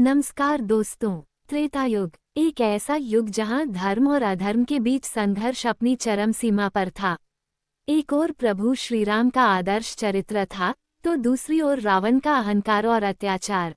नमस्कार दोस्तों। त्रेता युग एक ऐसा युग जहां धर्म और अधर्म के बीच संघर्ष अपनी चरम सीमा पर था। एक ओर प्रभु श्रीराम का आदर्श चरित्र था, तो दूसरी ओर रावण का अहंकार और अत्याचार।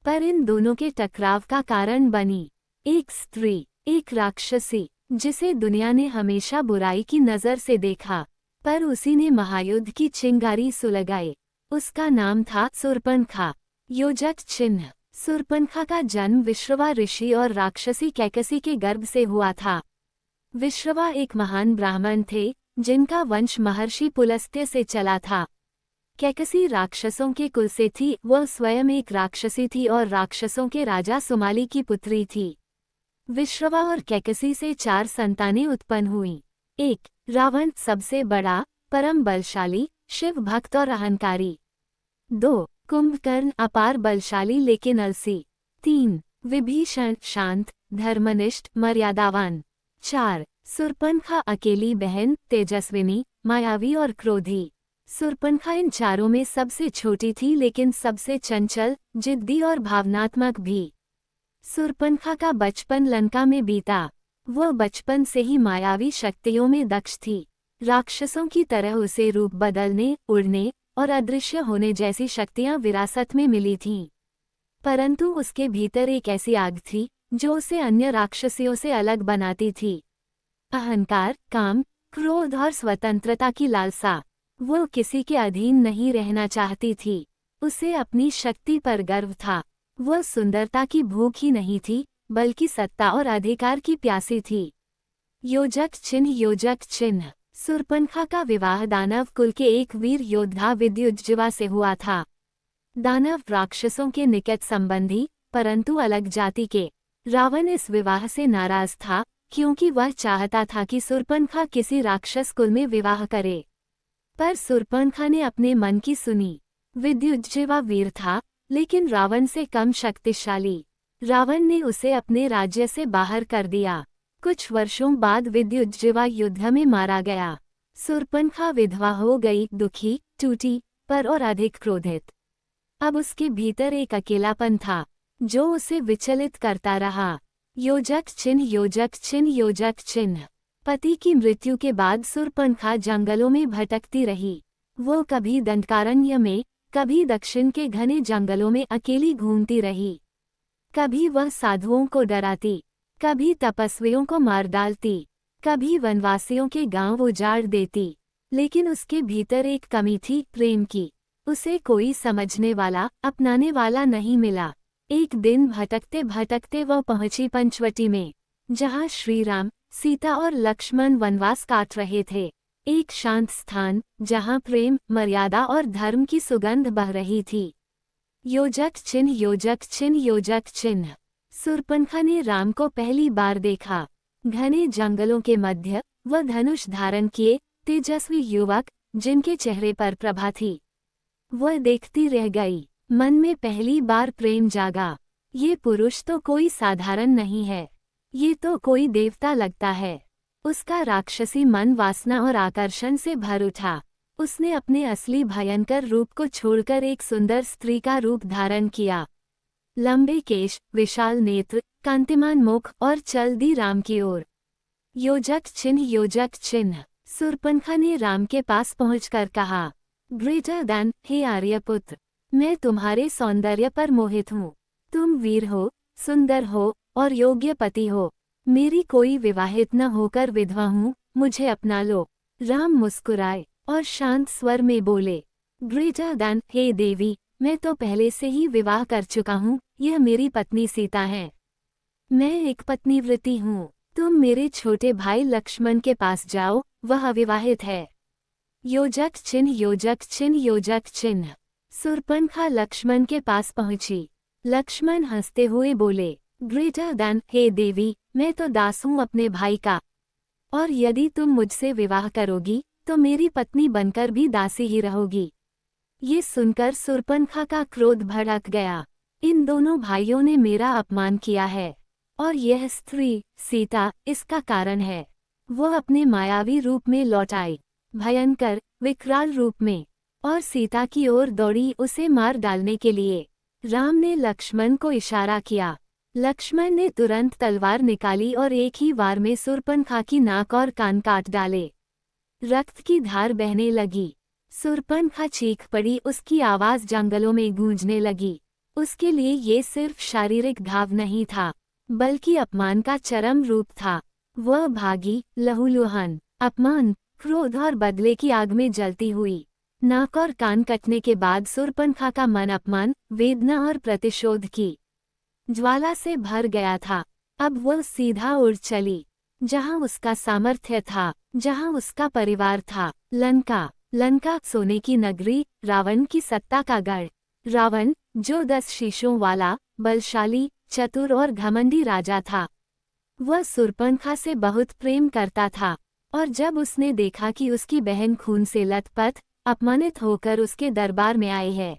पर इन दोनों के टकराव का कारण बनी एक स्त्री, एक राक्षसी, जिसे दुनिया ने हमेशा बुराई की नज़र से देखा, पर उसी ने महायुद्ध की चिंगारी सुलगाई। उसका नाम था शूर्पणखा। योजक चिन्ह। शूर्पणखा का जन्म विश्रवा ऋषि और राक्षसी कैकसी के गर्भ से हुआ था। विश्रवा एक महान ब्राह्मण थे, जिनका वंश महर्षि पुलस्त्य से चला था। कैकसी राक्षसों के कुल से थी, वह स्वयं एक राक्षसी थी और राक्षसों के राजा सुमाली की पुत्री थी। विश्रवा और कैकसी से 4 संतानें उत्पन्न हुईं। 1. रावण, सबसे बड़ा, परम बलशाली, शिव भक्त और अहंकारी। 2. कुंभकर्ण, अपार बलशाली लेकिन आलसी। 3. विभीषण, शांत, धर्मनिष्ठ, मर्यादावान। 4. शूर्पणखा, अकेली बहन, तेजस्विनी, मायावी और क्रोधी। शूर्पणखा इन चारों में सबसे छोटी थी, लेकिन सबसे चंचल, जिद्दी और भावनात्मक भी। शूर्पणखा का बचपन लंका में बीता। वह बचपन से ही मायावी शक्तियों में दक्ष थी। राक्षसों की तरह उसे रूप बदलने, उड़ने और अदृश्य होने जैसी शक्तियां विरासत में मिली थीं। परंतु उसके भीतर एक ऐसी आग थी, जो उसे अन्य राक्षसियों से अलग बनाती थी। अहंकार, काम, क्रोध और स्वतंत्रता की लालसा। वो किसी के अधीन नहीं रहना चाहती थी। उसे अपनी शक्ति पर गर्व था। वह सुंदरता की भूख ही नहीं थी, बल्कि सत्ता और अधिकार की प्यासी थी। योजक चिन्ह। योजक चिन्ह। शूर्पणखा का विवाह दानव कुल के एक वीर योद्धा विद्युज्जीवा से हुआ था। दानव राक्षसों के निकट संबंधी, परंतु अलग जाति के। रावण इस विवाह से नाराज था, क्योंकि वह चाहता था कि शूर्पणखा किसी राक्षस कुल में विवाह करे। पर शूर्पणखा ने अपने मन की सुनी। विद्युज्जीवा वीर था, लेकिन रावण से कम शक्तिशाली। रावण ने उसे अपने राज्य से बाहर कर दिया। कुछ वर्षों बाद विद्युज्जीवा युद्ध में मारा गया। शूर्पणखा विधवा हो गई, दुखी, टूटी, पर और अधिक क्रोधित। अब उसके भीतर एक अकेलापन था, जो उसे विचलित करता रहा। योजक चिन्ह। योजक चिन्ह। योजक चिन्ह। पति की मृत्यु के बाद शूर्पणखा जंगलों में भटकती रही। वो कभी दंडकारण्य में, कभी दक्षिण के घने जंगलों में अकेली घूमती रही। कभी वह साधुओं को डराती, कभी तपस्वियों को मार डालती, कभी वनवासियों के गांव उजाड़ देती। लेकिन उसके भीतर एक कमी थी, प्रेम की। उसे कोई समझने वाला, अपनाने वाला नहीं मिला। एक दिन भटकते भटकते वह पहुंची पंचवटी में, जहां श्रीराम, सीता और लक्ष्मण वनवास काट रहे थे। एक शांत स्थान, जहां प्रेम, मर्यादा और धर्म की सुगंध बह रही थी। योजक चिन्ह। योजक चिन्ह। योजक चिन्ह। शूर्पणखा ने राम को पहली बार देखा। घने जंगलों के मध्य, वह धनुष धारण किए, तेजस्वी युवक, जिनके चेहरे पर प्रभा थी। वह देखती रह गई। मन में पहली बार प्रेम जागा। ये पुरुष तो कोई साधारण नहीं है, ये तो कोई देवता लगता है। उसका राक्षसी मन वासना और आकर्षण से भर उठा। उसने अपने असली भयंकर रूप को छोड़कर एक सुंदर स्त्री का रूप धारण किया। लंबे केश, विशाल नेत्र, कांतिमान मुख और चल दी राम की ओर। योजक चिन्ह। योजक चिन्ह। शूर्पणखा ने राम के पास पहुंचकर कहा, ग्रेटर देन, हे आर्यपुत्र, मैं तुम्हारे सौंदर्य पर मोहित हूँ। तुम वीर हो, सुंदर हो और योग्य पति हो। मेरी कोई विवाहित न होकर विधवा हूँ, मुझे अपना लो। राम मुस्कुराए और शांत स्वर में बोले, ग्रेटर देन, हे देवी, मैं तो पहले से ही विवाह कर चुका हूँ। यह मेरी पत्नी सीता है। मैं एक पत्नीव्रती हूँ। तुम मेरे छोटे भाई लक्ष्मण के पास जाओ, वह अविवाहित है। योजक चिन्ह। योजक चिन्ह। योजक चिन्ह। शूर्पणखा लक्ष्मण के पास पहुंची। लक्ष्मण हंसते हुए बोले, ग्रेटर देन, हे देवी, मैं तो दास हूँ अपने भाई का, और यदि तुम मुझसे विवाह करोगी, तो मेरी पत्नी बनकर भी दासी ही रहोगी। ये सुनकर शूर्पणखा का क्रोध भड़क गया। इन दोनों भाइयों ने मेरा अपमान किया है, और यह स्त्री, सीता, इसका कारण है। वह अपने मायावी रूप में लौट आई, भयंकर, विकराल रूप में, और सीता की ओर दौड़ी उसे मार डालने के लिए। राम ने लक्ष्मण को इशारा किया। लक्ष्मण ने तुरंत तलवार निकाली और एक ही वार में शूर्पणखा की नाक और कान काट डाले। रक्त की धार बहने लगी। शूर्पणखा चीख पड़ी, उसकी आवाज जंगलों में गूंजने लगी। उसके लिए ये सिर्फ शारीरिक घाव नहीं था, बल्कि अपमान का चरम रूप था। वह भागी, लहूलुहान, अपमान, क्रोध और बदले की आग में जलती हुई। नाक और कान कटने के बाद शूर्पणखा का मन अपमान, वेदना और प्रतिशोध की ज्वाला से भर गया था। अब वह सीधा उड़ चली जहां उसका सामर्थ्य था, जहां उसका परिवार था। लंका। लंका सोने की नगरी, रावण की सत्ता का गढ़। रावण, जो 10 शीशों वाला, बलशाली, चतुर और घमंडी राजा था, वह शूर्पणखा से बहुत प्रेम करता था। और जब उसने देखा कि उसकी बहन खून से लथपथ, अपमानित होकर उसके दरबार में आई है,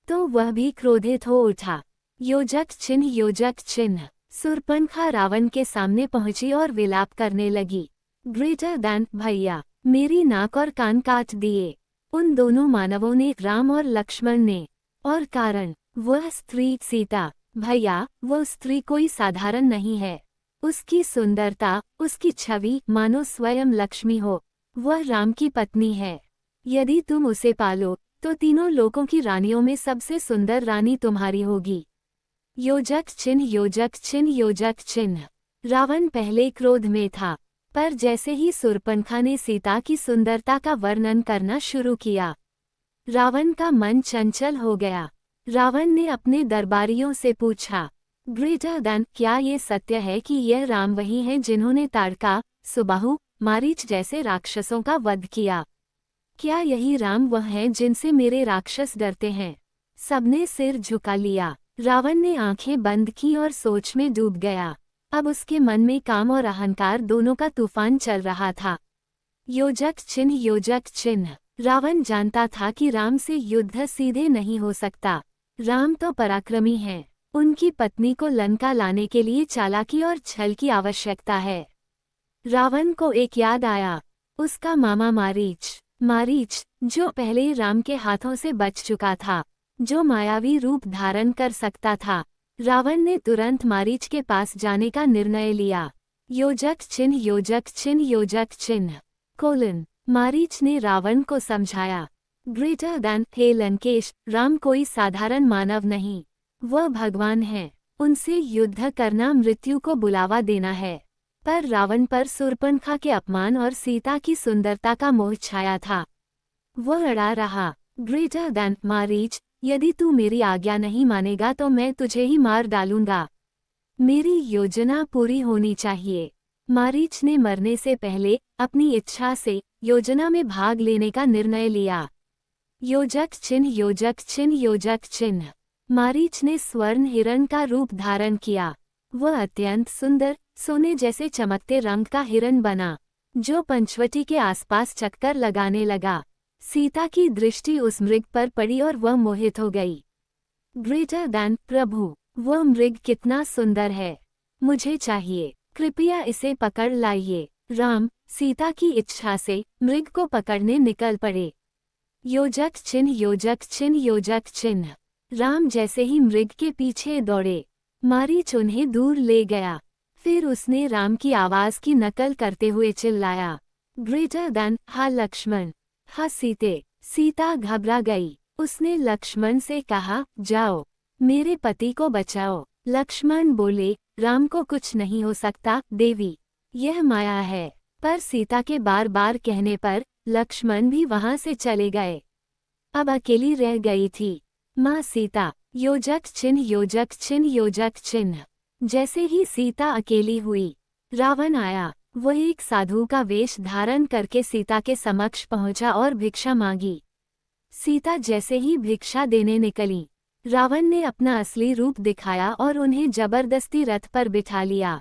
तो वह भी क्रोधित हो उठा। योजक चिन्ह, योजक चिन्ह। शूर्पणखा रावण के सामने पहुंची और विलाप करने लगी। ग्रेटर दैन, भैया, मेरी नाक और कान काट दिए। उन दोनों मानवों ने, राम और लक्ष्मण ने। और कारण, वह स्त्री सीता। भैया, वह स्त्री कोई साधारण नहीं है। उसकी सुंदरता, उसकी छवि मानो स्वयं लक्ष्मी हो। वह राम की पत्नी है। यदि तुम उसे पालो तो तीनों लोकों की रानियों में सबसे सुंदर रानी तुम्हारी होगी। योजक चिन्ह, योजक चिन्ह, योजक चिन्ह। रावण पहले क्रोध में था, पर जैसे ही शूर्पणखा ने सीता की सुंदरता का वर्णन करना शुरू किया, रावण का मन चंचल हो गया। रावण ने अपने दरबारियों से पूछा, ग्रेटर दैन, क्या ये सत्य है कि यह राम वही हैं जिन्होंने ताड़का, सुबाहु, मारीच जैसे राक्षसों का वध किया? क्या यही राम वह हैं जिनसे मेरे राक्षस डरते हैं? सबने सिर झुका लिया। रावण ने आंखें बंद की और सोच में डूब गया। अब उसके मन में काम और अहंकार दोनों का तूफान चल रहा था। योजक चिन्ह, योजक चिन्ह। रावण जानता था कि राम से युद्ध सीधे नहीं हो सकता। राम तो पराक्रमी हैं। उनकी पत्नी को लंका लाने के लिए चालाकी और छल की आवश्यकता है। रावण को एक याद आया, उसका मामा मारीच। मारीच, जो पहले राम के हाथों से बच चुका था, जो मायावी रूप धारण कर सकता था। रावण ने तुरंत मारीच के पास जाने का निर्णय लिया। योजक चिन्ह, योजक चिन्ह, योजक चिन्ह। कोलन। मारीच ने रावण को समझाया, ग्रेटर दैन, हे लंकेश, राम कोई साधारण मानव नहीं, वह भगवान है। उनसे युद्ध करना मृत्यु को बुलावा देना है। पर रावण पर शूर्पणखा के अपमान और सीता की सुंदरता का मोह छाया था। वह अड़ा रहा। ग्रेटर दैन, मारीच, यदि तू मेरी आज्ञा नहीं मानेगा तो मैं तुझे ही मार डालूंगा। मेरी योजना पूरी होनी चाहिए। मारीच ने मरने से पहले अपनी इच्छा से योजना में भाग लेने का निर्णय लिया। योजक चिन्ह, योजक चिन्ह, योजक चिन्ह। मारीच ने स्वर्ण हिरण का रूप धारण किया। वह अत्यंत सुंदर, सोने जैसे चमकते रंग का हिरण बना, जो पंचवटी के आसपास चक्कर लगाने लगा। सीता की दृष्टि उस मृग पर पड़ी और वह मोहित हो गई। ग्रेटर दैन, प्रभु, वह मृग कितना सुंदर है, मुझे चाहिए, कृपया इसे पकड़ लाइए। राम, सीता की इच्छा से मृग को पकड़ने निकल पड़े। योजक चिन्ह, योजक चिन्ह, योजक चिन्ह। राम जैसे ही मृग के पीछे दौड़े, मारीच उन्हें दूर ले गया। फिर उसने राम की आवाज की नकल करते हुए चिल्लाया, ग्रेटर दैन, हा लक्ष्मण, हा सीते। सीता घबरा गई। उसने लक्ष्मण से कहा, जाओ, मेरे पति को बचाओ। लक्ष्मण बोले, राम को कुछ नहीं हो सकता देवी, यह माया है। पर सीता के बार बार कहने पर लक्ष्मण भी वहां से चले गए। अब अकेली रह गई थी माँ सीता। योजक चिन्ह, योजक चिन्ह, योजक चिन्ह। जैसे ही सीता अकेली हुई, रावण आया। वह एक साधु का वेश धारण करके सीता के समक्ष पहुंचा और भिक्षा मांगी। सीता जैसे ही भिक्षा देने निकली, रावण ने अपना असली रूप दिखाया और उन्हें जबरदस्ती रथ पर बिठा लिया।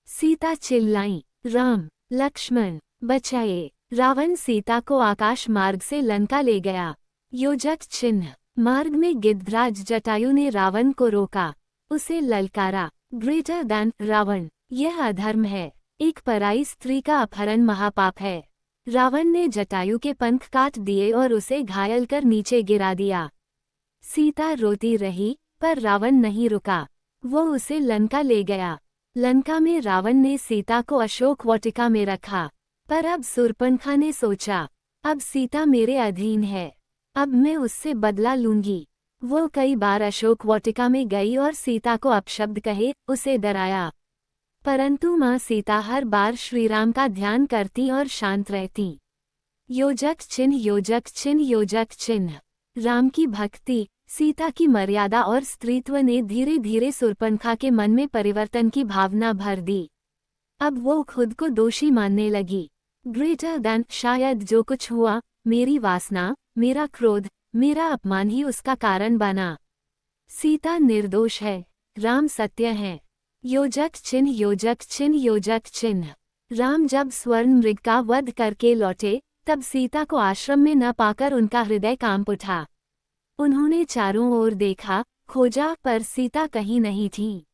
सीता चिल्लाई, राम, लक्ष्मण, बचाइए। रावण सीता को आकाश मार्ग से लंका ले गया। योजक चिन्ह। मार्ग में गिद्धराज जटायु ने रावण को रोका, उसे ललकारा, ग्रेटर दैन, रावण, यह अधर्म है। एक पराई स्त्री का अपहरण महापाप है। रावण ने जटायु के पंख काट दिए और उसे घायल कर नीचे गिरा दिया। सीता रोती रही, पर रावण नहीं रुका। वो उसे लंका ले गया। लंका में रावण ने सीता को अशोक वाटिका में रखा। पर अब शूर्पणखा ने सोचा, अब सीता मेरे अधीन है, अब मैं उससे बदला लूंगी। वो कई बार अशोक वाटिका में गई और सीता को अपशब्द कहे उसे डराया। परंतु माँ सीता हर बार श्रीराम का ध्यान करती और शांत रहती। योजक चिन्ह योजक चिन्ह योजक चिन्ह। राम की भक्ति, सीता की मर्यादा और स्त्रीत्व ने धीरे धीरे शूर्पणखा के मन में परिवर्तन की भावना भर दी। अब वो खुद को दोषी मानने लगी। ग्रेटर देन, शायद जो कुछ हुआ, मेरी वासना, मेरा क्रोध, मेरा अपमान ही उसका कारण बना। सीता निर्दोष है, राम सत्य है। योजक चिन्ह योजक चिन्ह योजक चिन्ह। राम जब स्वर्ण मृग का वध करके लौटे, तब सीता को आश्रम में न पाकर उनका हृदय कांप उठा। उन्होंने चारों ओर देखा, खोजा, पर सीता कहीं नहीं थी।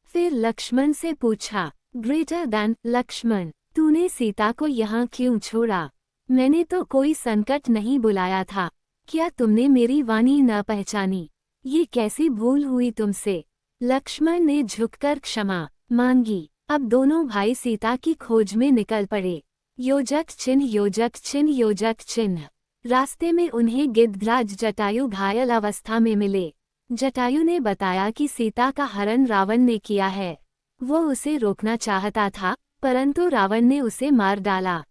फिर लक्ष्मण से पूछा, ग्रेटर देन, लक्ष्मण, तूने सीता को यहाँ क्यों छोड़ा? मैंने तो कोई संकट नहीं बुलाया था। क्या तुमने मेरी वाणी न पहचानी? ये कैसी भूल हुई तुमसे? लक्ष्मण ने झुककर क्षमा मांगी। अब दोनों भाई सीता की खोज में निकल पड़े। योजक चिन्ह योजक चिन्ह योजक चिन्ह। रास्ते में उन्हें गिद्धराज जटायु घायल अवस्था में मिले। जटायु ने बताया कि सीता का हरण रावण ने किया है। वो उसे रोकना चाहता था, परंतु रावण ने उसे मार डाला।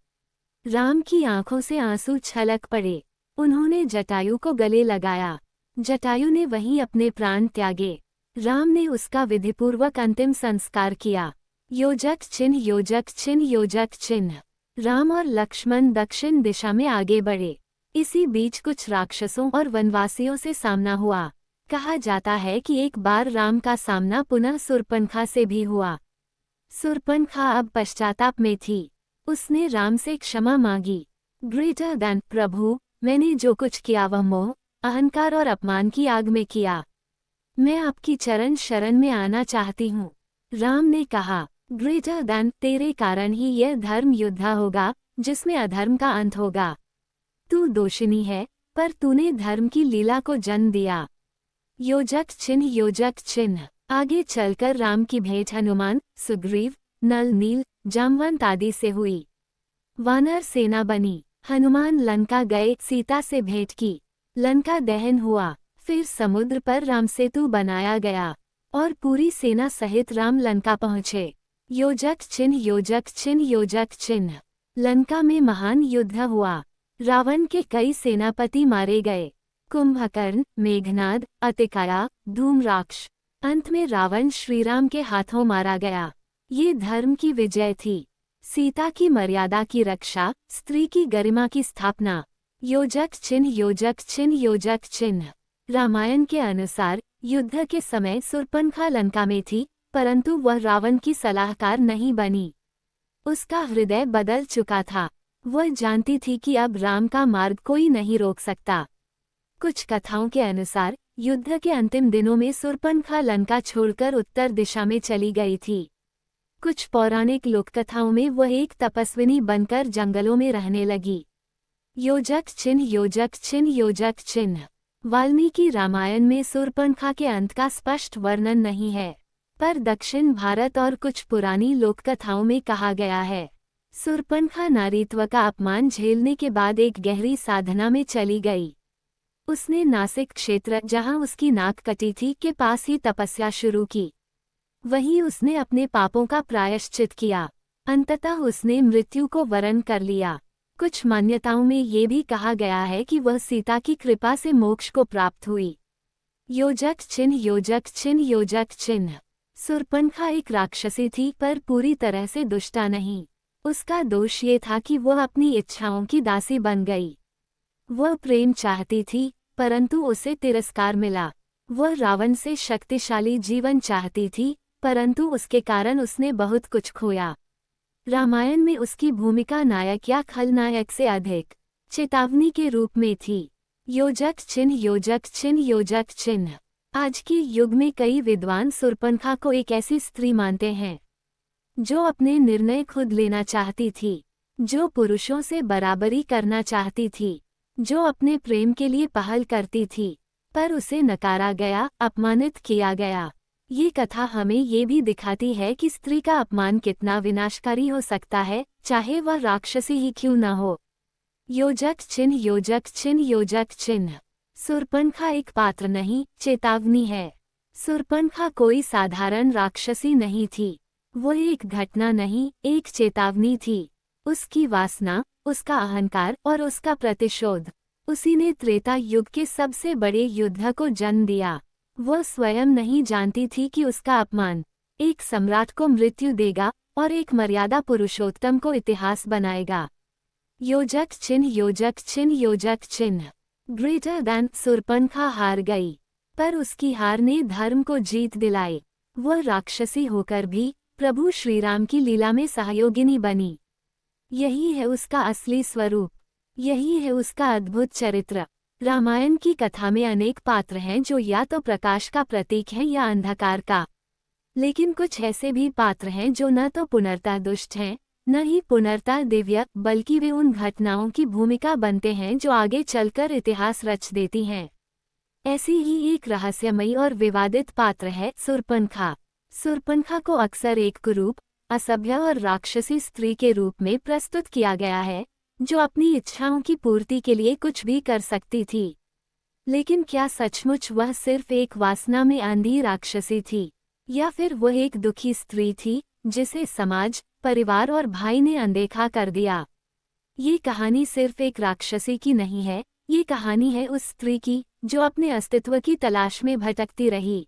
राम की आंखों से आंसू छलक पड़े। उन्होंने जटायु को गले लगाया। जटायु ने वहीं अपने प्राण त्यागे। राम ने उसका विधिपूर्वक अंतिम संस्कार किया। योजक चिन्ह योजक चिन्ह योजक चिन्ह। राम और लक्ष्मण दक्षिण दिशा में आगे बढ़े। इसी बीच कुछ राक्षसों और वनवासियों से सामना हुआ। कहा जाता है कि एक बार राम का सामना पुनः शूर्पणखा से भी हुआ। शूर्पणखा अब पश्चाताप में थी। उसने राम से क्षमा मांगी। ग्रेटर देन, प्रभु, मैंने जो कुछ किया वह मोह, अहंकार और अपमान की आग में किया। मैं आपकी चरण शरण में आना चाहती हूँ। राम ने कहा, ग्रेटर देन, तेरे कारण ही यह धर्म युद्ध होगा, जिसमें अधर्म का अंत होगा। तू दोषिनी है, पर तूने धर्म की लीला को जन्म दिया। योजक चिन्ह योजक चिन्ह। आगे चलकर राम की भेंट हनुमान, सुग्रीव, नल, नील, जामवंत आदि से हुई। वानर सेना बनी। हनुमान लंका गए, सीता से भेंट की। लंका दहन हुआ। फिर समुद्र पर राम सेतु बनाया गया और पूरी सेना सहित राम लंका पहुँचे। योजक चिन्ह योजक चिन्ह योजक चिन्ह। लंका में महान युद्ध हुआ। रावण के कई सेनापति मारे गए। कुंभकर्ण, मेघनाद, अतिकाया, धूम्राक्ष। अंत में रावण श्रीराम के हाथों मारा गया। ये धर्म की विजय थी। सीता की मर्यादा की रक्षा, स्त्री की गरिमा की स्थापना। योजक चिन्ह योजक चिन्ह योजक चिन्ह। रामायण के अनुसार युद्ध के समय शूर्पणखा लंका में थी, परंतु वह रावण की सलाहकार नहीं बनी। उसका हृदय बदल चुका था। वह जानती थी कि अब राम का मार्ग कोई नहीं रोक सकता। कुछ कथाओं के अनुसार युद्ध के अंतिम दिनों में शूर्पणखा लंका छोड़कर उत्तर दिशा में चली गई थी। कुछ पौराणिक लोककथाओं में वह एक तपस्विनी बनकर जंगलों में रहने लगी। योजक चिन्ह योजक चिन्ह योजक चिन्ह। वाल्मीकि रामायण में शूर्पणखा के अंत का स्पष्ट वर्णन नहीं है, पर दक्षिण भारत और कुछ पुरानी लोककथाओं में कहा गया है। शूर्पणखा नारीत्व का अपमान झेलने के बाद एक गहरी साधना में चली गई। उसने नासिक क्षेत्र, जहां उसकी नाक कटी थी, के पास ही तपस्या शुरू की। वहीं उसने अपने पापों का प्रायश्चित किया। अंततः उसने मृत्यु को वरण कर लिया। कुछ मान्यताओं में ये भी कहा गया है कि वह सीता की कृपा से मोक्ष को प्राप्त हुई। योजक चिन्ह योजक चिन्ह योजक चिन्ह। शूर्पणखा एक राक्षसी थी, पर पूरी तरह से दुष्टा नहीं। उसका दोष ये था कि वह अपनी इच्छाओं की दासी बन गई। वह प्रेम चाहती थी, परंतु उसे तिरस्कार मिला। वह रावण से शक्तिशाली जीवन चाहती थी, परंतु उसके कारण उसने बहुत कुछ खोया। रामायण में उसकी भूमिका नायक या खलनायक से अधिक चेतावनी के रूप में थी। योजक चिन्ह योजक चिन्ह योजक चिन्ह। आज के युग में कई विद्वान शूर्पणखा को एक ऐसी स्त्री मानते हैं जो अपने निर्णय खुद लेना चाहती थी, जो पुरुषों से बराबरी करना चाहती थी, जो अपने प्रेम के लिए पहल करती थी। पर उसे नकारा गया, अपमानित किया गया। ये कथा हमें ये भी दिखाती है कि स्त्री का अपमान कितना विनाशकारी हो सकता है, चाहे वह राक्षसी ही क्यों न हो। योजक चिन्ह, योजक चिन्ह, योजक चिन्ह। शूर्पणखा एक पात्र नहीं, चेतावनी है। शूर्पणखा कोई साधारण राक्षसी नहीं थी, वो एक घटना नहीं, एक चेतावनी थी। उसकी वासना, उसका अहंकार और उसका प्रतिशोध, उसी ने त्रेता युग के सबसे बड़े युद्ध को जन्म दिया। वह स्वयं नहीं जानती थी कि उसका अपमान एक सम्राट को मृत्यु देगा और एक मर्यादा पुरुषोत्तम को इतिहास बनाएगा। योजक चिन्ह, योजक चिन्ह, योजक चिन्ह। ग्रेटर दैन शूर्पणखा हार गई, पर उसकी हार ने धर्म को जीत दिलाई। वह राक्षसी होकर भी प्रभु श्रीराम की लीला में सहयोगिनी बनी। यही है उसका असली स्वरूप, यही है उसका अद्भुत चरित्र। रामायण की कथा में अनेक पात्र हैं जो या तो प्रकाश का प्रतीक हैं या अंधकार का, लेकिन कुछ ऐसे भी पात्र हैं जो न तो पुनर्ता दुष्ट हैं, न ही पुनर्ता दिव्य, बल्कि वे उन घटनाओं की भूमिका बनते हैं जो आगे चलकर इतिहास रच देती हैं। ऐसी ही एक रहस्यमयी और विवादित पात्र है शूर्पणखा। शूर्पणखा को अक्सर एक कुरूप, असभ्य और राक्षसी स्त्री के रूप में प्रस्तुत किया गया है, जो अपनी इच्छाओं की पूर्ति के लिए कुछ भी कर सकती थी। लेकिन क्या सचमुच वह सिर्फ एक वासना में अंधी राक्षसी थी, या फिर वह एक दुखी स्त्री थी जिसे समाज, परिवार और भाई ने अनदेखा कर दिया? ये कहानी सिर्फ एक राक्षसी की नहीं है, ये कहानी है उस स्त्री की जो अपने अस्तित्व की तलाश में भटकती रही,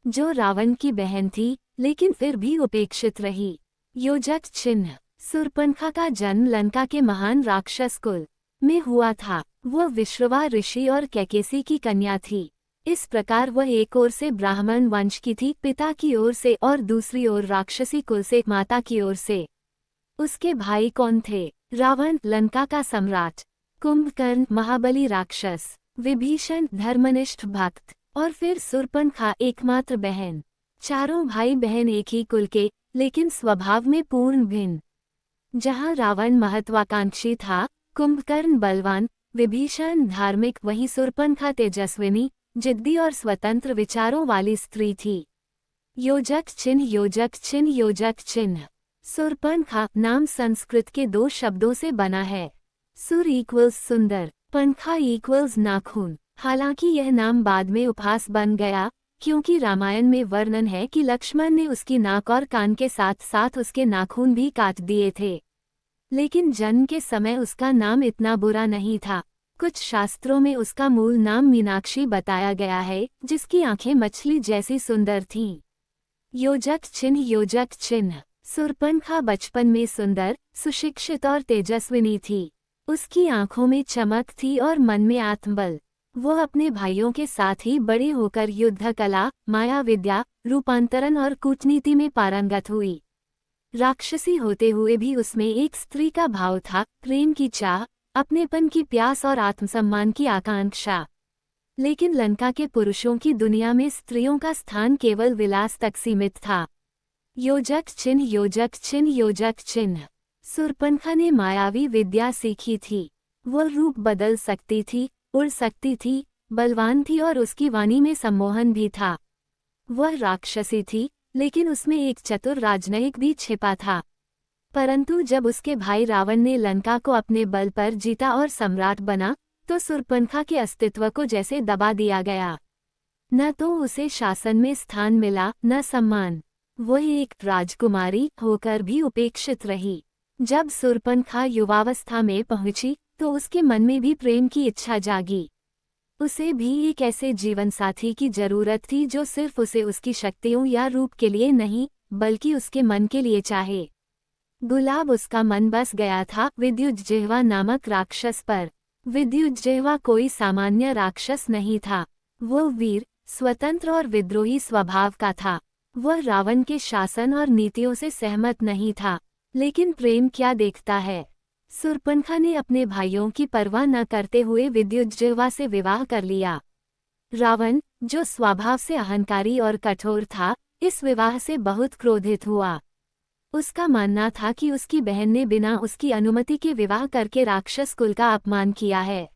जो रावण की बहन थी लेकिन फिर भी उपेक्षित रही। योजक चिन्ह। शूर्पणखा का जन्म लंका के महान राक्षस कुल में हुआ था। वह विश्रवा ऋषि और कैकेसी की कन्या थी। इस प्रकार वह एक ओर से ब्राह्मण वंश की थी पिता की ओर से, और दूसरी ओर राक्षसी कुल से माता की ओर से। उसके भाई कौन थे? रावण लंका का सम्राट, कुंभकर्ण महाबली राक्षस, विभीषण धर्मनिष्ठ भक्त, और फिर शूर्पणखा एकमात्र बहन। चारों भाई बहन एक ही कुल के, लेकिन स्वभाव में पूर्ण भिन्न। जहाँ रावण महत्वाकांक्षी था, कुंभकर्ण बलवान, विभीषण धार्मिक, वहीं शूर्पणखा तेजस्विनी, जिद्दी और स्वतंत्र विचारों वाली स्त्री थी। योजक चिन्ह, योजक चिन्ह, योजक चिन्ह। शूर्पणखा नाम संस्कृत के दो शब्दों से बना है। सुर इक्वल्स सुंदर, पंखा इक्वल्स नाखून। हालांकि यह नाम बाद में उपहास बन गया, क्योंकि रामायण में वर्णन है कि लक्ष्मण ने उसकी नाक और कान के साथ साथ उसके नाखून भी काट दिए थे। लेकिन जन्म के समय उसका नाम इतना बुरा नहीं था। कुछ शास्त्रों में उसका मूल नाम मीनाक्षी बताया गया है, जिसकी आंखें मछली जैसी सुंदर थीं। योजक चिन्ह, योजक चिन्ह। शूर्पणखा बचपन में सुंदर, सुशिक्षित और तेजस्विनी थी। उसकी आंखों में चमक थी और मन में आत्मबल। वह अपने भाइयों के साथ ही बड़े होकर युद्ध कला, माया विद्या, रूपांतरण और कूटनीति में पारंगत हुई। राक्षसी होते हुए भी उसमें एक स्त्री का भाव था, प्रेम की चाह, अपनेपन की प्यास और आत्मसम्मान की आकांक्षा। लेकिन लंका के पुरुषों की दुनिया में स्त्रियों का स्थान केवल विलास तक सीमित था। योजक चिन्ह, योजक चिन्ह, योजक चिन्ह। शूर्पणखा ने मायावी विद्या सीखी थी। वह रूप बदल सकती थी, उड़ सकती थी, बलवान थी और उसकी वाणी में सम्मोहन भी था। वह राक्षसी थी, लेकिन उसमें एक चतुर राजनयिक भी छिपा था। परंतु जब उसके भाई रावण ने लंका को अपने बल पर जीता और सम्राट बना, तो शूर्पणखा के अस्तित्व को जैसे दबा दिया गया। न तो उसे शासन में स्थान मिला, न सम्मान। वह एक राजकुमारी होकर भी उपेक्षित रही। जब शूर्पणखा युवावस्था में पहुंची, तो उसके मन में भी प्रेम की इच्छा जागी। उसे भी एक ऐसे जीवनसाथी की जरूरत थी जो सिर्फ उसे उसकी शक्तियों या रूप के लिए नहीं, बल्कि उसके मन के लिए चाहे। गुलाब उसका मन बस गया था विद्युज्जिह्वा नामक राक्षस पर। विद्युज्जिह्वा कोई सामान्य राक्षस नहीं था। वो वीर, स्वतंत्र और विद्रोही स्वभाव का था। वह रावण के शासन और नीतियों से सहमत नहीं था। लेकिन प्रेम क्या देखता है? शूर्पणखा ने अपने भाइयों की परवाह न करते हुए विद्युज्जिह्वा से विवाह कर लिया। रावण, जो स्वभाव से अहंकारी और कठोर था, इस विवाह से बहुत क्रोधित हुआ। उसका मानना था कि उसकी बहन ने बिना उसकी अनुमति के विवाह करके राक्षस कुल का अपमान किया है।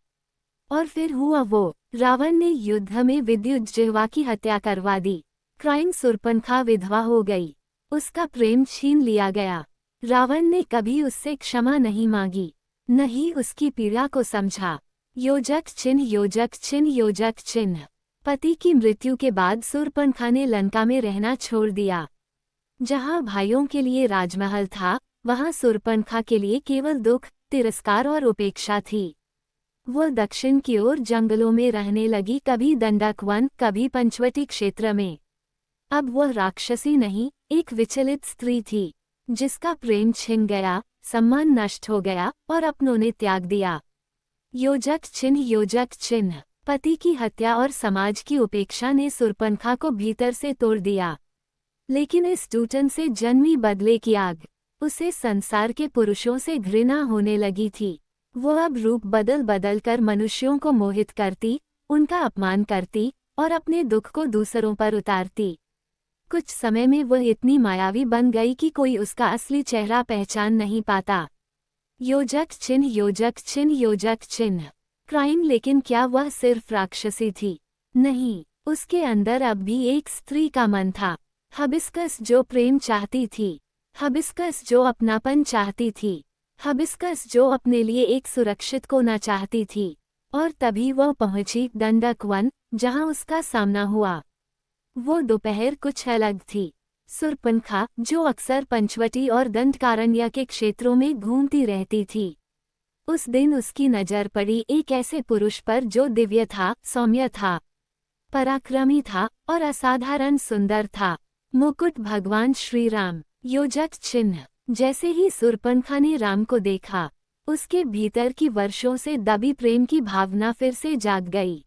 और फिर हुआ वो, रावण ने युद्ध में विद्युत जिह्वा की हत्या करवा दी। क्राइम शूर्पणखा विधवा हो गई, उसका प्रेम छीन लिया गया। रावण ने कभी उससे क्षमा नहीं मांगी, न ही उसकी पीड़ा को समझा। योजक चिन्ह योजक चिन्ह योजक चिन्ह। पति की मृत्यु के बाद शूर्पणखा ने लंका में रहना छोड़ दिया। जहाँ भाइयों के लिए राजमहल था, वहाँ शूर्पणखा के लिए केवल दुख, तिरस्कार और उपेक्षा थी। वह दक्षिण की ओर जंगलों में रहने लगी, कभी दंडक वन, कभी पंचवटी क्षेत्र में। अब वह राक्षसी नहीं, एक विचलित स्त्री थी, जिसका प्रेम छिन गया, सम्मान नष्ट हो गया और अपनों ने त्याग दिया। योजक चिन्ह योजक चिन्ह। पति की हत्या और समाज की उपेक्षा ने शूर्पणखा को भीतर से तोड़ दिया। लेकिन इस टूटन से जन्मी बदले की आग, उसे संसार के पुरुषों से घृणा होने लगी थी। वो अब रूप बदल बदल कर मनुष्यों को मोहित करती, उनका अपमान करती और अपने दुख को दूसरों पर उतारती। कुछ समय में वह इतनी मायावी बन गई कि कोई उसका असली चेहरा पहचान नहीं पाता। योजक चिन्ह योजक चिन्ह योजक चिन्ह। क्राइम। लेकिन क्या वह सिर्फ राक्षसी थी? नहीं, उसके अंदर अब भी एक स्त्री का मन था। हबिस्कस जो प्रेम चाहती थी, हबिस्कस जो अपनापन चाहती थी, हबिस्कस जो अपने लिए एक सुरक्षित कोना चाहती थी। और तभी वह पहुंची दंडक वन, जहां उसका सामना हुआ। वो दोपहर कुछ अलग थी। शूर्पणखा, जो अक्सर पंचवटी और दंडकारण्य के क्षेत्रों में घूमती रहती थी, उस दिन उसकी नजर पड़ी एक ऐसे पुरुष पर जो दिव्य था, सौम्य था, पराक्रमी था और असाधारण सुंदर था। मुकुट भगवान श्री राम। योजक चिन्ह। जैसे ही शूर्पणखा ने राम को देखा, उसके भीतर की वर्षों से दबी प्रेम की भावना फिर से जाग गई।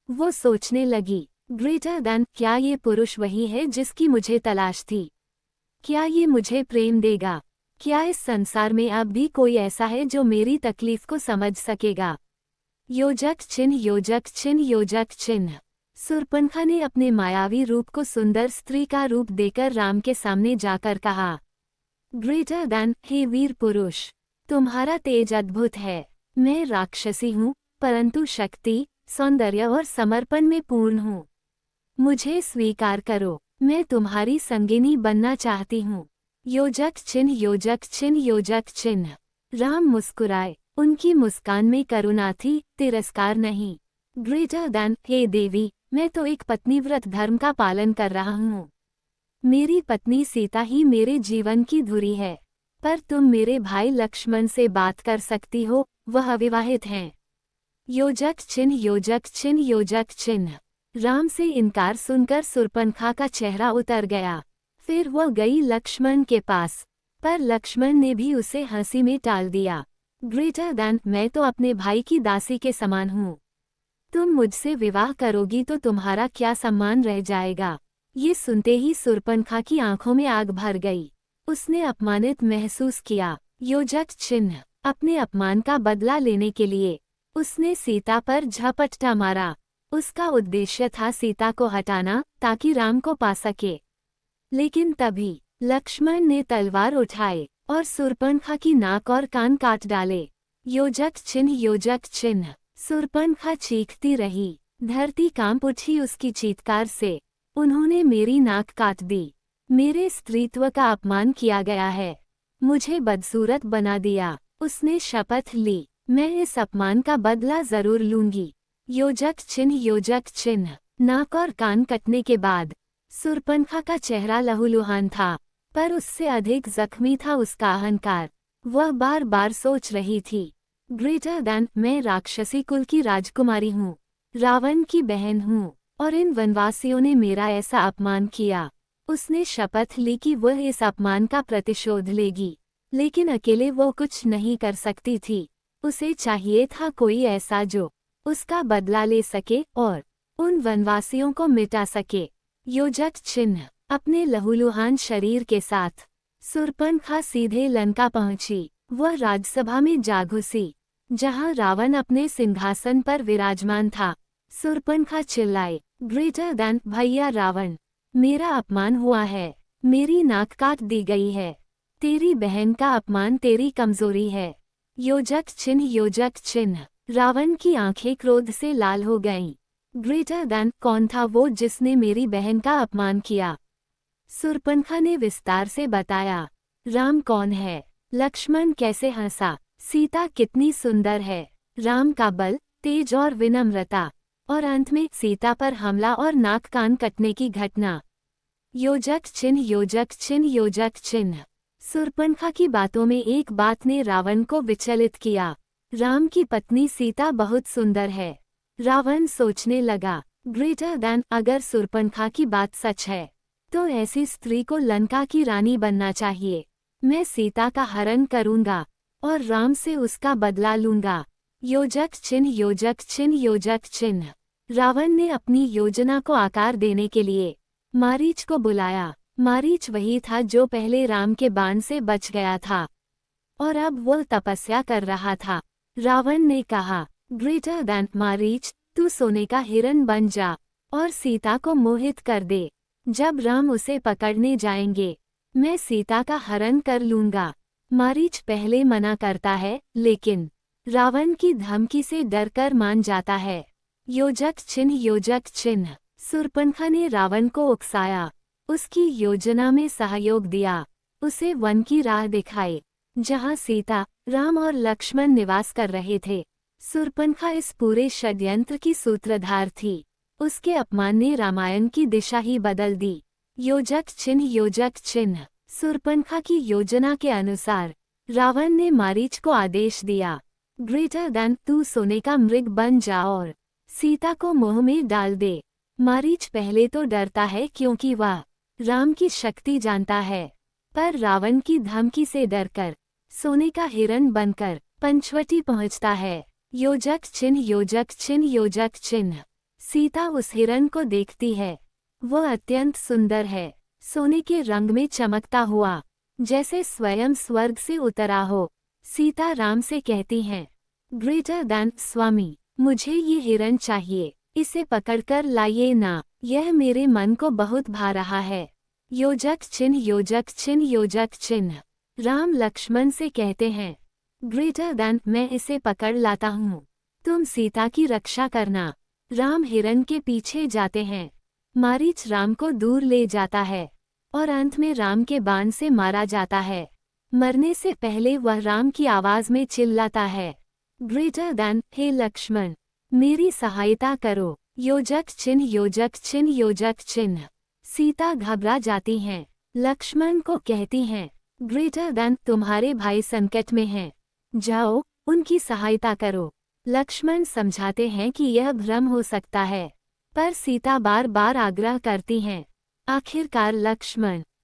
वो सोचने लगी, ग्रेटर देन, क्या ये पुरुष वही है जिसकी मुझे तलाश थी? क्या ये मुझे प्रेम देगा? क्या इस संसार में अब भी कोई ऐसा है जो मेरी तकलीफ को समझ सकेगा? योजक चिन्ह योजक चिन्ह योजक चिन्ह। शूर्पणखा ने अपने मायावी रूप को सुंदर स्त्री का रूप देकर राम के सामने जाकर कहा, ग्रेटर देन, हे वीर पुरुष, तुम्हारा तेज अद्भुत है। मैं राक्षसी हूँ, परंतु शक्ति, सौंदर्य और समर्पण में पूर्ण हूँ। मुझे स्वीकार करो, मैं तुम्हारी संगिनी बनना चाहती हूँ। योजक चिन्ह योजक चिन्ह योजक चिन्ह। राम मुस्कुराए, उनकी मुस्कान में करुणा थी, तिरस्कार नहीं। ग्रेटर देन, हे देवी, मैं तो एक पत्नीव्रत धर्म का पालन कर रहा हूँ। मेरी पत्नी सीता ही मेरे जीवन की धुरी है, पर तुम मेरे भाई लक्ष्मण से बात कर सकती हो, वह अविवाहित हैं। योजक चिन्ह योजक चिन्ह योजक चिन्ह। राम से इनकार सुनकर शूर्पणखा का चेहरा उतर गया। फिर वह गई लक्ष्मण के पास, पर लक्ष्मण ने भी उसे हंसी में टाल दिया। ग्रेटर देन, मैं तो अपने भाई की दासी के समान हूँ। तुम मुझसे विवाह करोगी तो तुम्हारा क्या सम्मान रह जाएगा? ये सुनते ही शूर्पणखा की आंखों में आग भर गई। उसने अपमानित महसूस किया। योजक चिन्ह। अपने अपमान का बदला लेने के लिए उसने सीता पर झपट्टा मारा। उसका उद्देश्य था सीता को हटाना, ताकि राम को पा सके। लेकिन तभी लक्ष्मण ने तलवार उठाए और शूर्पणखा की नाक और कान काट डाले। योजक चिन्ह योजक चिन्ह। शूर्पणखा चीखती रही, धरती कांप उठी उसकी चीत्कार से। उन्होंने मेरी नाक काट दी, मेरे स्त्रीत्व का अपमान किया गया है, मुझे बदसूरत बना दिया। उसने शपथ ली, मैं इस अपमान का बदला जरूर लूंगी। योजक चिन्ह योजक चिन्ह। नाक और कान कटने के बाद शूर्पणखा का चेहरा लहूलुहान था, पर उससे अधिक जख्मी था उसका अहंकार। वह बार बार सोच रही थी, ग्रेटर देन, मैं राक्षसी कुल की राजकुमारी हूँ, रावण की बहन हूँ, और इन वनवासियों ने मेरा ऐसा अपमान किया। उसने शपथ ली कि वह इस अपमान का प्रतिशोध लेगी, लेकिन अकेले वो कुछ नहीं कर सकती थी। उसे चाहिए था कोई ऐसा जो उसका बदला ले सके और उन वनवासियों को मिटा सके। योजक चिन्ह। अपने लहूलुहान शरीर के साथ शूर्पणखा सीधे लंका पहुंची। वह राजसभा में जा घुसी, जहां रावण अपने सिंहासन पर विराजमान था। शूर्पणखा चिल्लाए, ग्रेटर देन, भैया रावण, मेरा अपमान हुआ है, मेरी नाक काट दी गई है। तेरी बहन का अपमान तेरी कमजोरी है। योजक चिन्ह योजक चिन्ह। रावण की आंखें क्रोध से लाल हो गईं। ग्रेटर देन कौन था वो जिसने मेरी बहन का अपमान किया? शूर्पणखा ने विस्तार से बताया। राम कौन है? लक्ष्मण कैसे हंसा। सीता कितनी सुंदर है। राम का बल, तेज और विनम्रता, और अंत में सीता पर हमला और नाक कान कटने की घटना। योजक चिन्ह, योजक चिन्ह, योजक चिन्ह। शूर्पणखा की बातों में एक बात ने रावण को विचलित किया। राम की पत्नी सीता बहुत सुंदर है। रावण सोचने लगा, ग्रेटर देन अगर शूर्पणखा की बात सच है तो ऐसी स्त्री को लंका की रानी बनना चाहिए। मैं सीता का हरण करूंगा और राम से उसका बदला लूंगा। योजक चिन्ह, योजक चिन्ह, योजक चिन्ह। रावण ने अपनी योजना को आकार देने के लिए मारीच को बुलाया। मारीच वही था जो पहले राम के बाण से बच गया था और अब वो तपस्या कर रहा था। रावण ने कहा, ग्रेटर देन मारीच, तू सोने का हिरण बन जा और सीता को मोहित कर दे। जब राम उसे पकड़ने जाएंगे मैं सीता का हरण कर लूंगा। मारीच पहले मना करता है लेकिन रावण की धमकी से डरकर मान जाता है। योजक चिन्ह, योजक चिन्ह। शूर्पणखा ने रावण को उकसाया, उसकी योजना में सहयोग दिया, उसे वन की राह दिखाई जहां सीता, राम और लक्ष्मण निवास कर रहे थे। शूर्पणखा इस पूरे षड्यंत्र की सूत्रधार थी। उसके अपमान ने रामायण की दिशा ही बदल दी। योजक चिन्ह, योजक चिन्ह। शूर्पणखा की योजना के अनुसार रावण ने मारीच को आदेश दिया, ग्रेटर देन तू सोने का मृग बन जा और सीता को मोह में डाल दे। मारीच पहले तो डरता है क्योंकि वह राम की शक्ति जानता है, पर रावण की धमकी से डरकर सोने का हिरण बनकर पंचवटी पहुंचता है। योजक चिन्ह, योजक चिन्ह, योजक चिन्ह। सीता उस हिरण को देखती है। वो अत्यंत सुंदर है, सोने के रंग में चमकता हुआ, जैसे स्वयं स्वर्ग से उतरा हो। सीता राम से कहती हैं, ग्रेटर देन स्वामी, मुझे ये हिरण चाहिए, इसे पकड़कर लाइए ना, यह मेरे मन को बहुत भा रहा है। योजक चिन्ह, योजक चिन्ह, योजक चिन्ह। राम लक्ष्मण से कहते हैं, ग्रेटर देन मैं इसे पकड़ लाता हूँ, तुम सीता की रक्षा करना। राम हिरण के पीछे जाते हैं। मारीच राम को दूर ले जाता है और अंत में राम के बाण से मारा जाता है। मरने से पहले वह राम की आवाज में चिल्लाता है, ग्रेटर देन, हे लक्ष्मण, मेरी सहायता करो। योजक चिन्ह, योजक चिन्ह, योजक चिन्ह। सीता घबरा जाती हैं। लक्ष्मण को कहती हैं, ग्रेटर देन तुम्हारे भाई संकट में हैं, जाओ उनकी सहायता करो। लक्ष्मण समझाते हैं कि यह भ्रम हो सकता है, पर सीता बार बार आग्रह करती हैं। आखिरकार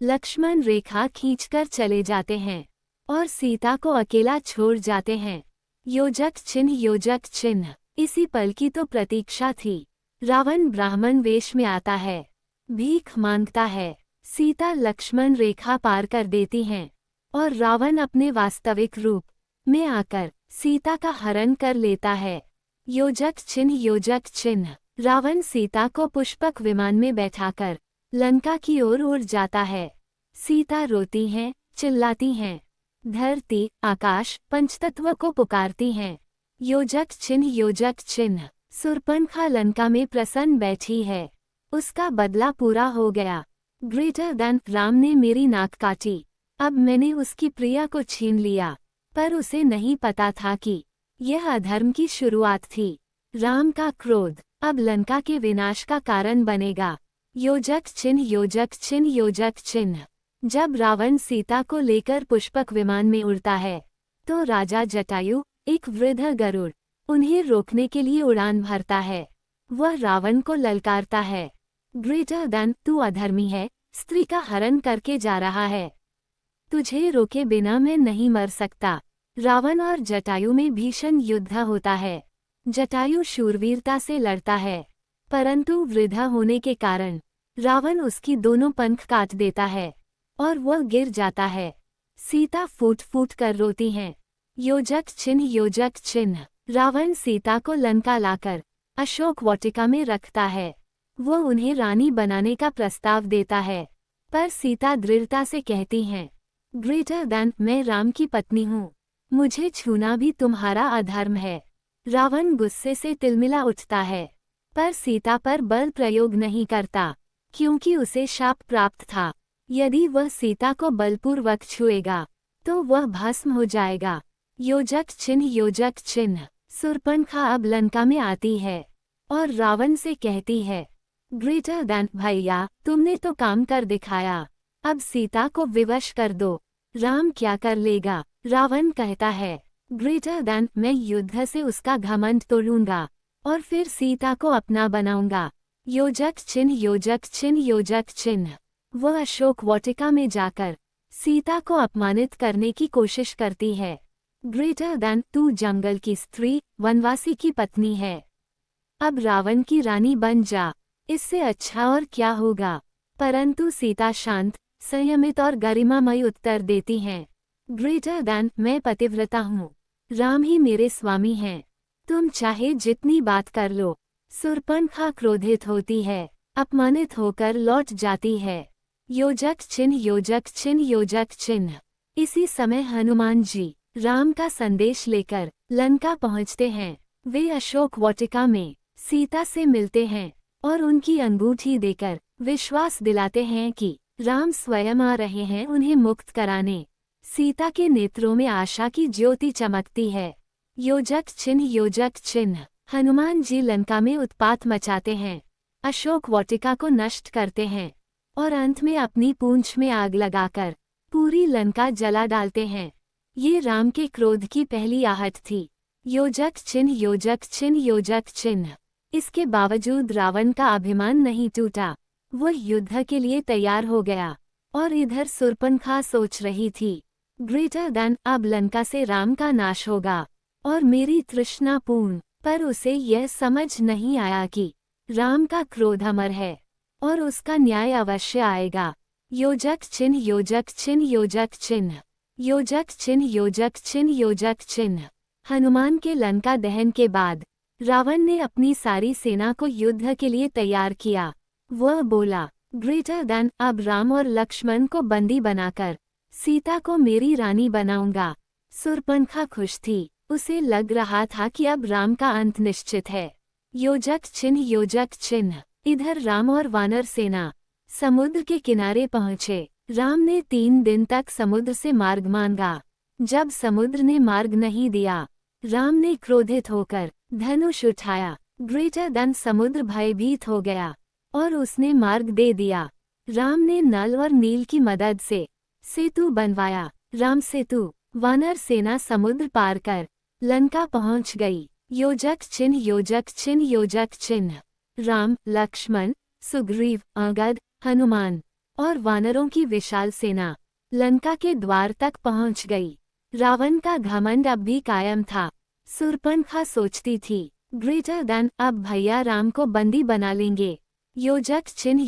लक्ष्मण रेखा खींचकर चले जाते हैं और सीता को अकेला छोड़ जाते हैं। योजक चिन्ह, योजक चिन्ह। इसी पल की तो प्रतीक्षा थी। रावण ब्राह्मण वेश में आता है, भीख मांगता है। सीता लक्ष्मण रेखा पार कर देती हैं और रावण अपने वास्तविक रूप में आकर सीता का हरण कर लेता है। योजक चिन्ह, योजक चिन्ह। रावण सीता को पुष्पक विमान में बैठाकर लंका की ओर उड़ जाता है। सीता रोती हैं, चिल्लाती हैं, धरती, आकाश, पंचतत्व को पुकारती हैं। योजक चिन्ह, योजक चिन्ह। शूर्पणखा लंका में प्रसन्न बैठी है, उसका बदला पूरा हो गया। ग्रेटर देन, राम ने मेरी नाक काटी, अब मैंने उसकी प्रिया को छीन लिया, पर उसे नहीं पता था कि यह अधर्म की शुरुआत थी। राम का क्रोध अब लंका के विनाश का कारण बनेगा। योजक चिन्ह, योजक चिन्ह, योजक चिन्ह। जब रावण सीता को लेकर पुष्पक विमान में उड़ता है तो राजा जटायु, एक वृद्ध गरुड़, उन्हें रोकने के लिए उड़ान भरता है। वह रावण को ललकारता है, ग्रेटर देन, तू अधर्मी है, स्त्री का हरण करके जा रहा है, तुझे रोके बिना मैं नहीं मर सकता। रावण और जटायु में भीषण युद्ध होता है। जटायु शूरवीरता से लड़ता है, परंतु वृद्ध होने के कारण रावण उसकी दोनों पंख काट देता है और वह गिर जाता है। सीता फूट फूट कर रोती हैं। योजक चिन्ह, योजक चिन्ह। रावण सीता को लंका लाकर अशोक वाटिका में रखता है। वो उन्हें रानी बनाने का प्रस्ताव देता है, पर सीता दृढ़ता से कहती हैं, ग्रेटर देन, मैं राम की पत्नी हूँ, मुझे छूना भी तुम्हारा अधर्म है। रावण गुस्से से तिलमिला उठता है, पर सीता पर बल प्रयोग नहीं करता, क्योंकि उसे शाप प्राप्त था। यदि वह सीता को बलपूर्वक छुएगा तो वह भस्म हो जाएगा। योजक चिन्ह। शूर्पणखा अब लंका में आती है और रावण से कहती है, ग्रेटर देन भैया, तुमने तो काम कर दिखाया, अब सीता को विवश कर दो। राम क्या कर लेगा? रावण कहता है, ग्रेटर देन, मैं युद्ध से उसका घमंड तोड़ूंगा और फिर सीता को अपना बनाऊंगा। योजक चिन्ह। वह अशोक वाटिका में जाकर सीता को अपमानित करने की कोशिश करती है। ग्रेटर देन, तू जंगल की स्त्री, वनवासी की पत्नी है, अब रावण की रानी बन जा, इससे अच्छा और क्या होगा। परंतु सीता शांत, संयमित और गरिमामय उत्तर देती हैं, ग्रेटर देन, मैं पतिव्रता हूँ, राम ही मेरे स्वामी हैं, तुम चाहे जितनी बात कर लो। शूर्पणखा क्रोधित होती है, अपमानित होकर लौट जाती है। योजक चिन्ह। इसी समय हनुमान जी राम का संदेश लेकर लंका पहुँचते हैं। वे अशोक वाटिका में सीता से मिलते हैं और उनकी अंगूठी देकर विश्वास दिलाते हैं कि राम स्वयं आ रहे हैं उन्हें मुक्त कराने। सीता के नेत्रों में आशा की ज्योति चमकती है। योजक चिन्ह। हनुमान जी लंका में उत्पात मचाते हैं, अशोक वाटिका को नष्ट करते हैं और अंत में अपनी पूंछ में आग लगाकर पूरी लंका जला डालते हैं। ये राम के क्रोध की पहली आहट थी। योजक चिन्ह। इसके बावजूद रावण का अभिमान नहीं टूटा, वह युद्ध के लिए तैयार हो गया। और इधर शूर्पणखा सोच रही थी, ग्रेटर देन, अब लंका से राम का नाश होगा और मेरी तृष्णा पूर्ण। पर उसे यह समझ नहीं आया कि राम का क्रोध अमर है और उसका न्याय अवश्य आएगा। योजक चिन्ह। हनुमान के लंका दहन के बाद रावण ने अपनी सारी सेना को युद्ध के लिए तैयार किया। वह बोला, ग्रेटर देन, अब राम और लक्ष्मण को बंदी बनाकर सीता को मेरी रानी बनाऊंगा। शूर्पणखा खुश थी, उसे लग रहा था कि अब राम का अंत निश्चित है। योजक चिन्ह। इधर राम और वानर सेना समुद्र के किनारे पहुँचे। राम ने 3 दिन तक समुद्र से मार्ग मांगा। जब समुद्र ने मार्ग नहीं दिया, राम ने क्रोधित होकर धनुष उठाया। ग्रेटर देन, समुद्र भयभीत हो गया और उसने मार्ग दे दिया। राम ने नल और नील की मदद से सेतु बनवाया। राम सेतु। वानर सेना समुद्र पार कर लंका पहुंच गई। योजक चिन्ह। राम, लक्ष्मण, सुग्रीव, अंगद, हनुमान और वानरों की विशाल सेना लंका के द्वार तक पहुंच गई। रावण का घमंड अब भी कायम था। शूर्पणखा सोचती थी, ग्रेटर देन, अब भैया राम को बंदी बना लेंगे। योजक चिन्ह।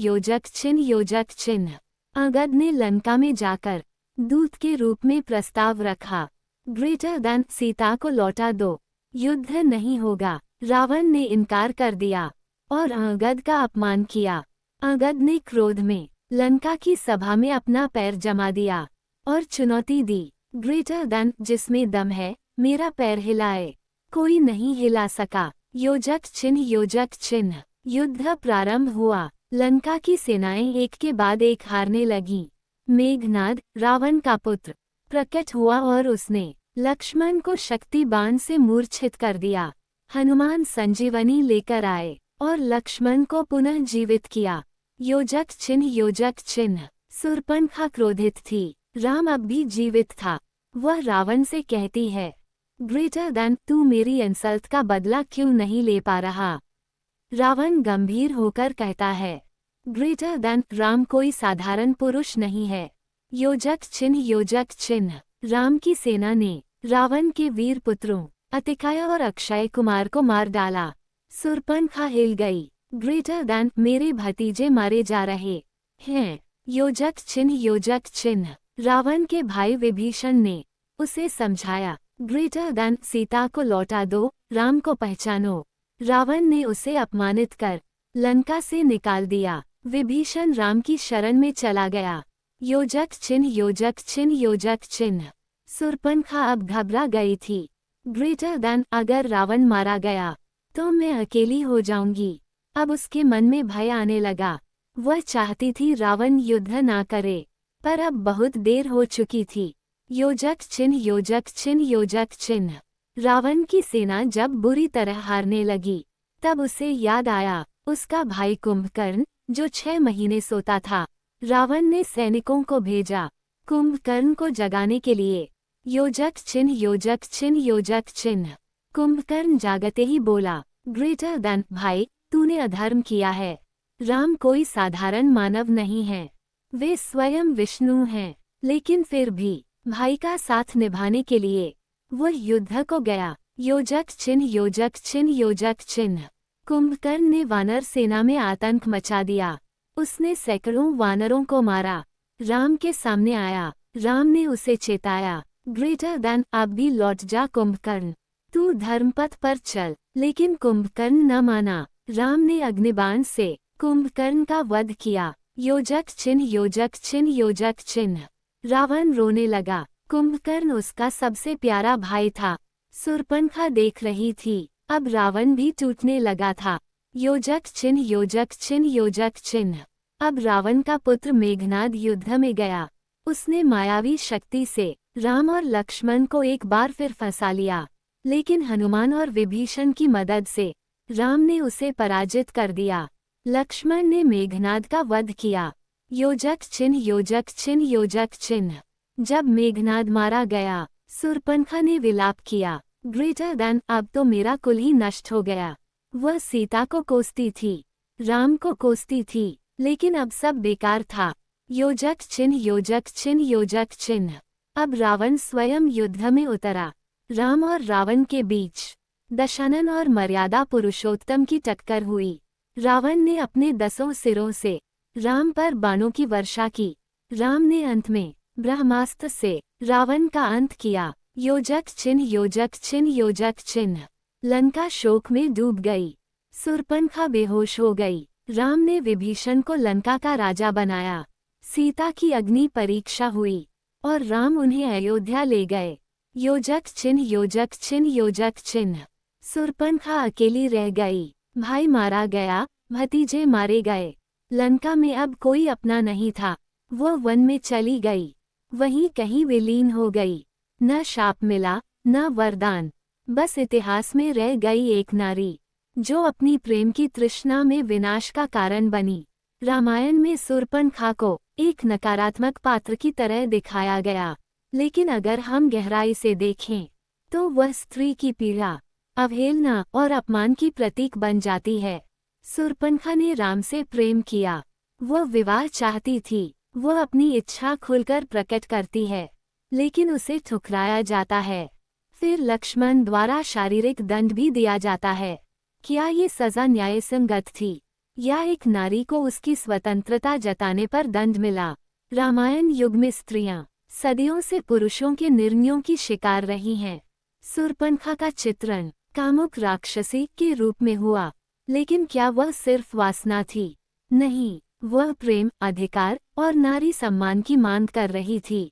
अंगद ने लंका में जाकर दूत के रूप में प्रस्ताव रखा, ग्रेटर देन, सीता को लौटा दो, युद्ध नहीं होगा। रावण ने इनकार कर दिया और अंगद का अपमान किया। अंगद ने क्रोध में लंका की सभा में अपना पैर जमा दिया और चुनौती दी, ग्रेटर देन, जिसमें दम है मेरा पैर हिलाए। कोई नहीं हिला सका। योजक चिन्ह। युद्ध प्रारंभ हुआ। लंका की सेनाएं एक के बाद एक हारने लगीं। मेघनाद, रावण का पुत्र, प्रकट हुआ और उसने लक्ष्मण को शक्ति बाण से मूर्छित कर दिया। हनुमान संजीवनी लेकर आए और लक्ष्मण को पुनः जीवित किया। योजक चिन्ह। शूर्पणखा क्रोधित थी, राम अब भी जीवित था। वह रावण से कहती है, ग्रेटर देन, तू मेरी इंसल्ट का बदला क्यों नहीं ले पा रहा? रावण गंभीर होकर कहता है, ग्रेटर देन, राम कोई साधारण पुरुष नहीं है। योजक चिन्ह। राम की सेना ने रावण के वीर पुत्रों अतिकाय और अक्षय कुमार को मार डाला। शूर्पणखा हिल गई। ग्रेटर देन, मेरे भतीजे मारे जा रहे हैं। योजक चिन्ह। रावण के भाई विभीषण ने उसे समझाया, ग्रेटर देन, सीता को लौटा दो, राम को पहचानो। रावण ने उसे अपमानित कर लंका से निकाल दिया। विभीषण राम की शरण में चला गया। योजक चिन्ह। शूर्पणखा अब घबरा गई थी। ग्रेटर देन अगर रावण मारा गया तो मैं अकेली हो जाऊंगी। अब उसके मन में भय आने लगा। वह चाहती थी रावण युद्ध ना करे, पर अब बहुत देर हो चुकी थी। योजक चिन्ह योजक चिन्ह योजक चिन्ह। रावण की सेना जब बुरी तरह हारने लगी तब उसे याद आया उसका भाई कुंभकर्ण जो 6 महीने सोता था। रावण ने सैनिकों को भेजा कुंभकर्ण को जगाने के लिए। योजक चिन्ह योजक चिन्ह योजक चिन्ह। कुंभकर्ण जागते ही बोला, ग्रेटर देन भाई, तूने अधर्म किया है। राम कोई साधारण मानव नहीं है, वे स्वयं विष्णु हैं। लेकिन फिर भी भाई का साथ निभाने के लिए वह युद्ध को गया। योजक चिन्ह योजक चिन्ह योजक चिन्ह। कुंभकर्ण ने वानर सेना में आतंक मचा दिया। उसने सैकड़ों वानरों को मारा। राम के सामने आया। राम ने उसे चेताया, ग्रेटर देन अब भी लौट जा कुंभकर्ण, तू धर्मपथ पर चल। लेकिन कुंभकर्ण न माना। राम ने अग्निबाण से कुंभकर्ण का वध किया। योजक चिन्ह योजक चिन्ह योजक चिन्ह। रावण रोने लगा। कुंभकर्ण उसका सबसे प्यारा भाई था। शूर्पणखा देख रही थी। अब रावण भी टूटने लगा था। योजक चिन्ह योजक चिन्ह योजक चिन्ह। अब रावण का पुत्र मेघनाद युद्ध में गया। उसने मायावी शक्ति से राम और लक्ष्मण को एक बार फिर फंसा लिया। लेकिन हनुमान और विभीषण की मदद से राम ने उसे पराजित कर दिया। लक्ष्मण ने मेघनाद का वध किया। योजक चिन्ह योजक चिन्ह योजक चिन्ह। जब मेघनाद मारा गया शूर्पणखा ने विलाप किया, ग्रेटर देन अब तो मेरा कुल ही नष्ट हो गया। वह सीता को कोसती थी, राम को कोसती थी, लेकिन अब सब बेकार था। योजक चिन्ह योजक चिन्ह योजक चिन्ह। अब रावण स्वयं युद्ध में उतरा। राम और रावण के बीच दशानन और मर्यादा पुरुषोत्तम की टक्कर हुई। रावण ने अपने 10 सिरों से राम पर बाणों की वर्षा की। राम ने अंत में ब्रह्मास्त्र से रावण का अंत किया। योजक चिन्ह योजक चिन्ह योजक चिन्ह। लंका शोक में डूब गई। शूर्पणखा बेहोश हो गई। राम ने विभीषण को लंका का राजा बनाया। सीता की अग्नि परीक्षा हुई और राम उन्हें अयोध्या ले गए। योजक चिन्ह योजक चिन्ह योजक चिन्ह। शूर्पणखा अकेली रह गई। भाई मारा गया, भतीजे मारे गए। लंका में अब कोई अपना नहीं था। वह वन में चली गई, वहीं कहीं विलीन हो गई। न शाप मिला न वरदान, बस इतिहास में रह गई एक नारी जो अपनी प्रेम की तृष्णा में विनाश का कारण बनी। रामायण में शूर्पणखा को एक नकारात्मक पात्र की तरह दिखाया गया, लेकिन अगर हम गहराई से देखें तो वह स्त्री की पीड़ा, अवहेलना और अपमान की प्रतीक बन जाती है। शूर्पणखा ने राम से प्रेम किया। वह विवाह चाहती थी। वह अपनी इच्छा खुलकर प्रकट करती है, लेकिन उसे ठुकराया जाता है। फिर लक्ष्मण द्वारा शारीरिक दंड भी दिया जाता है। क्या ये सजा न्यायसंगत थी, या एक नारी को उसकी स्वतंत्रता जताने पर दंड मिला? रामायण युग में स्त्रियां सदियों से पुरुषों के निर्णयों की शिकार रही हैं। शूर्पणखा का चित्रण कामुक राक्षसी के रूप में हुआ, लेकिन क्या वह सिर्फ वासना थी? नहीं, वह प्रेम, अधिकार और नारी सम्मान की मांग कर रही थी,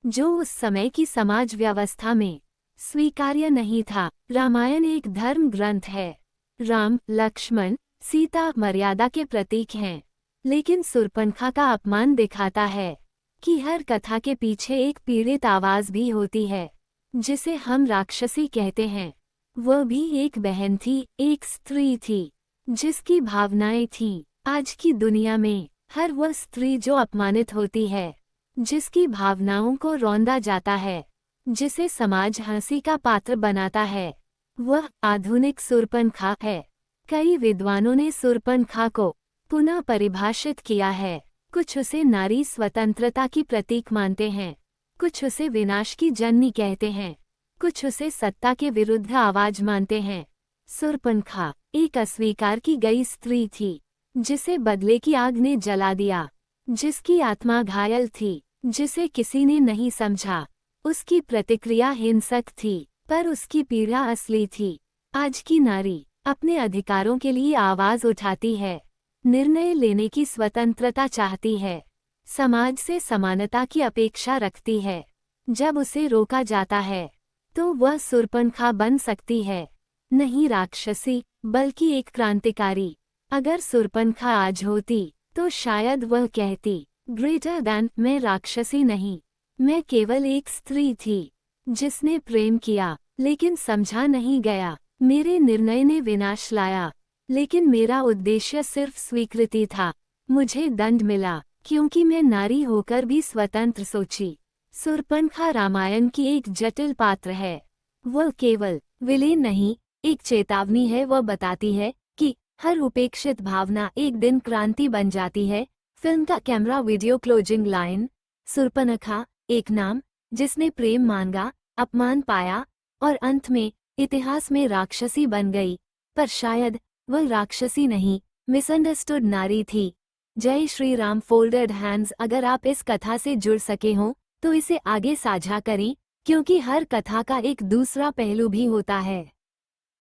जो उस समय की समाज व्यवस्था में स्वीकार्य नहीं था। रामायण एक धर्म ग्रंथ है। राम, लक्ष्मण, सीता मर्यादा के प्रतीक हैं, लेकिन शूर्पणखा का अपमान दिखाता है कि हर कथा के पीछे एक पीड़ित आवाज भी होती है, जिसे हम राक्षसी कहते हैं। वह भी एक बहन थी, एक स्त्री थी, जिसकी भावनाएं थीं। आज की दुनिया में हर वह स्त्री जो अपमानित होती है, जिसकी भावनाओं को रौंदा जाता है, जिसे समाज हंसी का पात्र बनाता है, वह आधुनिक शूर्पणखा है। कई विद्वानों ने शूर्पणखा को पुनः परिभाषित किया है। कुछ उसे नारी स्वतंत्रता की प्रतीक मानते हैं, कुछ उसे विनाश की जननी कहते हैं, कुछ उसे सत्ता के विरुद्ध आवाज मानते हैं। शूर्पणखा एक अस्वीकार की गई स्त्री थी, जिसे बदले की आग ने जला दिया, जिसकी आत्मा घायल थी, जिसे किसी ने नहीं समझा। उसकी प्रतिक्रिया हिंसक थी, पर उसकी पीड़ा असली थी। आज की नारी अपने अधिकारों के लिए आवाज उठाती है, निर्णय लेने की स्वतंत्रता चाहती है, समाज से समानता की अपेक्षा रखती है। जब उसे रोका जाता है तो वह सुर्पनखा बन सकती है, नहीं राक्षसी बल्कि एक क्रांतिकारी। अगर सुर्पनखा आज होती तो शायद वह कहती, ग्रेटर दैन, मैं राक्षसी नहीं, मैं केवल एक स्त्री थी जिसने प्रेम किया लेकिन समझा नहीं गया। मेरे निर्णय ने विनाश लाया, लेकिन मेरा उद्देश्य सिर्फ स्वीकृति था। मुझे दंड मिला क्योंकि मैं नारी होकर भी स्वतंत्र सोची। सुर्पनखा रामायण की एक जटिल पात्र है। वह केवल विलेन नहीं, एक चेतावनी है। वह बताती है कि हर उपेक्षित भावना एक दिन क्रांति बन जाती है। फिल्म का camera video closing line, Surpanakha, एक नाम जिसने प्रेम मांगा, अपमान पाया और अंत में इतिहास में राक्षसी बन गई। पर शायद वह राक्षसी नहीं, मिसअंडरस्टूड नारी थी। जय श्री राम। Folded hands. अगर आप इस कथा से जुड़ सके हों तो इसे आगे साझा करें, क्योंकि हर कथा का एक दूसरा पहलू भी होता है।